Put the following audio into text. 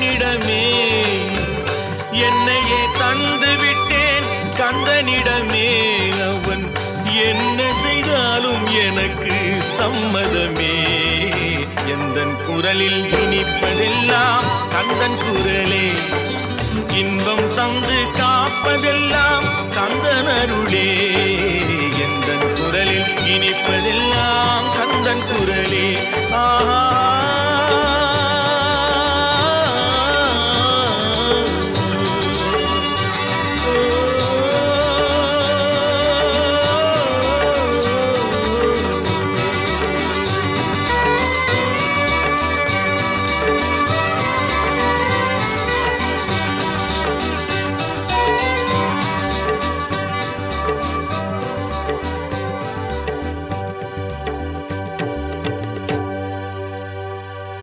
கந்தனிடமே என்னையே தந்து விட்டேன் கந்தனிடமே அவன் என்ன செய்தாலும் எனக்கு சம்மதமே எந்தன் குரலில் இனிப்பதெல்லாம் கந்தன் குரலே இன்பம் தந்து காப்பதெல்லாம் கந்தன் அருளே எந்தன் குரலில் இனிப்பதெல்லாம் கந்தன் குரலே ஆஹா